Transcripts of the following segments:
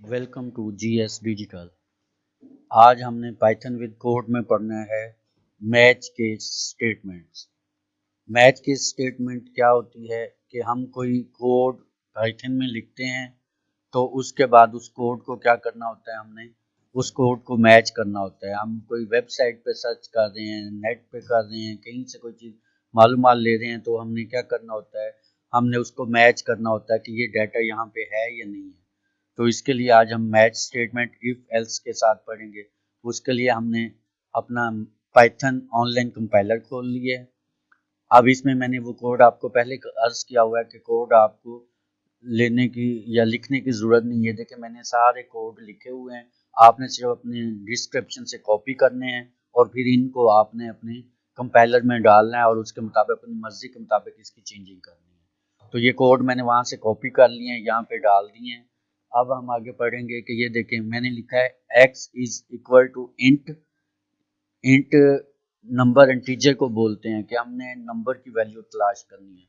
Welcome to GS digital. आज हमने Python with code में पढ़ना है match case statements. Match case statement क्या होती है कि हम कोई कोड पाइथन में लिखते हैं तो उसके बाद उस कोड को क्या करना होता है, हमने उस कोड को मैच करना होता है। हम कोई वेबसाइट पे सर्च कर रहे हैं, नेट पे कर रहे हैं, कहीं से कोई चीज़ मालूमात ले रहे हैं तो हमने क्या करना होता है, हमने उसको मैच करना होता है कि ये डाटा यहाँ पे है या नहीं है। तो इसके लिए आज हम मैच स्टेटमेंट इफ एल्स के साथ पढ़ेंगे। उसके लिए हमने अपना पाइथन ऑनलाइन कंपाइलर खोल लिया है। अब इसमें मैंने वो कोड आपको पहले अर्ज किया हुआ है कि कोड आपको लेने की या लिखने की ज़रूरत नहीं है। देखिए मैंने सारे कोड लिखे हुए हैं, आपने सिर्फ अपने डिस्क्रिप्शन से कॉपी करने हैं और फिर इनको आपने अपने कंपाइलर में डालना है और उसके मुताबिक अपनी मर्जी के मुताबिक इसकी चेंजिंग करनी है। तो ये कोड मैंने वहाँ से कॉपी कर लिए हैं, यहाँ पे डाल दिए हैं। अब हम आगे पढ़ेंगे कि ये देखें मैंने लिखा है x is equal to int. Int number integer को बोलते हैं कि हमने नंबर की वैल्यू तलाश करनी है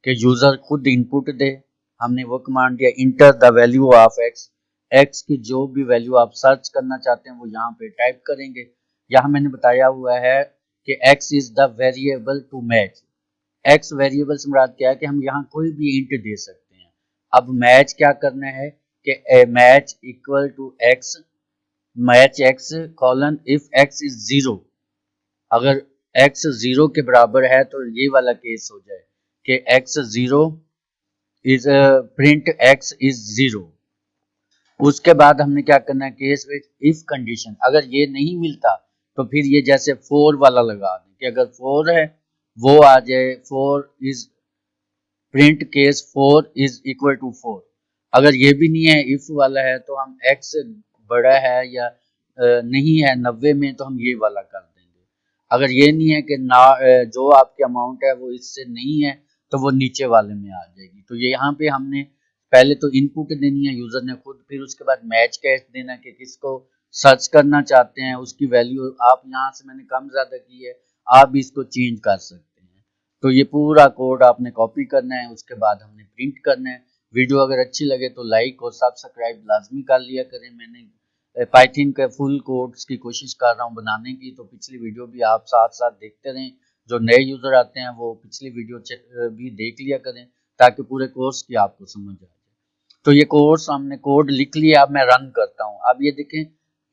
कि यूज़र खुद इनपुट दे। हमने वो कमांड दिया enter the value of x। x की जो भी वैल्यू आप सर्च करना चाहते हैं वो यहाँ पे टाइप करेंगे। यहाँ मैंने बताया हुआ है कि x is the variable to match. x variable से मुराद क्या है कि हम यहाँ कोई भी इंट दे सकते हैं। अब मैच क्या करना है कि match equal to x, match x colon if x is zero. अगर x जीरो के बराबर है तो ये वाला केस हो जाए कि x zero is print x is zero. उसके बाद हमने क्या करना है, केस विद इफ कंडीशन। अगर ये नहीं मिलता तो फिर ये जैसे 4 वाला लगा दें कि अगर 4 है वो आ जाए 4 is print case 4 is equal to 4। अगर ये भी नहीं है, इफ वाला है, तो हम x बड़ा है या नहीं है 90 में तो हम ये वाला कर देंगे। अगर ये नहीं है कि ना जो आपकी अमाउंट है वो इससे नहीं है तो वो नीचे वाले में आ जाएगी। तो ये यहाँ पे हमने पहले तो इनपुट देनी है यूजर ने खुद, फिर उसके बाद मैच केस देना कि किसको सर्च करना चाहते हैं, उसकी वैल्यू आप यहाँ से मैंने कम ज्यादा की है, आप भी इसको चेंज कर सकते हैं। तो ये पूरा कोड आपने कॉपी करना है, उसके बाद हमने प्रिंट करना है। वीडियो अगर अच्छी लगे तो लाइक और सब्सक्राइब लाजमी कर लिया करें। मैंने पाइथन के फुल कोड्स की कोशिश कर रहा हूँ बनाने की, तो पिछली वीडियो भी आप साथ साथ देखते रहें। जो नए यूज़र आते हैं वो पिछली वीडियो भी देख लिया करें ताकि पूरे कोर्स की आपको समझ आ जाए। तो ये कोर्स हमने कोड लिख लिया, अब मैं रन करता हूँ। अब ये देखें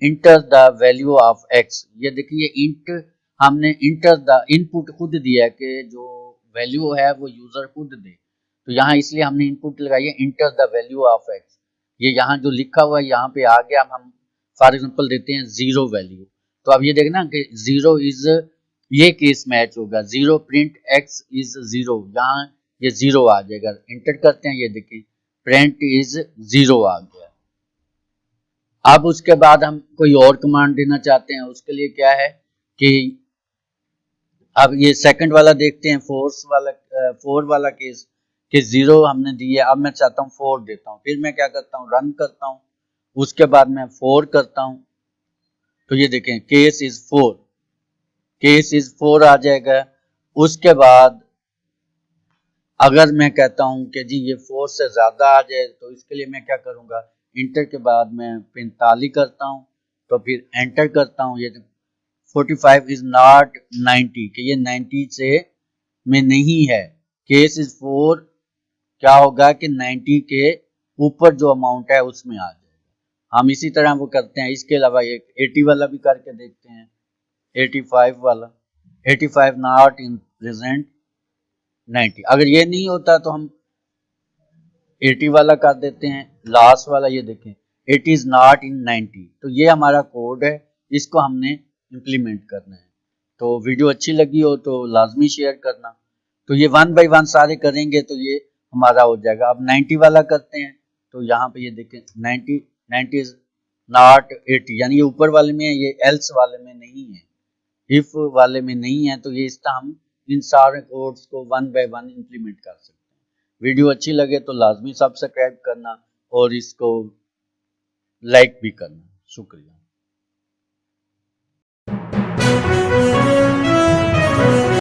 enter the value of x. ये देखिए इंट हमने इंटर द इनपुट खुद दिया है कि जो वैल्यू है वो यूजर खुद दे। तो यहाँ इसलिए हमने इनपुट लगाई है enter the value of x. ये यहाँ जो लिखा हुआ है यहाँ पे आ गया। हम फॉर एग्जांपल देते हैं जीरो वैल्यू। तो अब ये देखना कि जीरो इज, ये केस मैच होगा, zero print x is zero, यहाँ ये जीरो आ जाएगा। इंटर करते हैं, ये देखें प्रिंट इज जीरो आ गया। अब उसके बाद हम कोई और कमांड देना चाहते हैं, उसके लिए क्या है कि अब ये सेकंड वाला देखते हैं, फोर वाला केस कि जीरो हमने दिया। अब मैं चाहता हूँ 4 देता हूँ, फिर मैं क्या करता हूँ रन करता हूँ, उसके बाद मैं 4 करता हूँ। तो ये देखें केस इज 4, केस इज 4 आ जाएगा। उसके बाद अगर मैं कहता हूं कि जी ये 4 से ज्यादा आ जाए तो इसके लिए मैं क्या करूंगा, इंटर के बाद मैं 45 करता हूं, तो फिर एंटर करता हूं। ये 45 इज नॉट 90 कि ये 90 से में नहीं है। केस इज 4 क्या होगा कि 90 के ऊपर जो अमाउंट है उसमें आ जाएगा। हम इसी तरह वो करते हैं। इसके अलावा एक 80 वाला भी करके देखते हैं, 85 वाला, 85 नॉट इन प्रेजेंट 90। अगर ये नहीं होता तो हम 80 वाला कर देते हैं। लास्ट वाला ये देखें इट इज नॉट इन 90। तो ये हमारा कोड है, इसको हमने इम्प्लीमेंट करना है। तो वीडियो अच्छी लगी हो तो लाजमी शेयर करना। तो ये 1 बाय 1 सारे करेंगे तो ये हमारा हो जाएगा। अब 90 वाला करते हैं, तो यहाँ पे ये देखें 90 इज नॉट 80, यानी ये ऊपर वाले में है, ये एल्स वाले में नहीं है, इफ वाले में नहीं है। तो ये इस तरह हम इन सारे कोड्स को 1 बाय 1 इम्प्लीमेंट कर सकते हैं। वीडियो अच्छी लगे तो लाजमी सब्सक्राइब करना और इसको लाइक भी करना। शुक्रिया।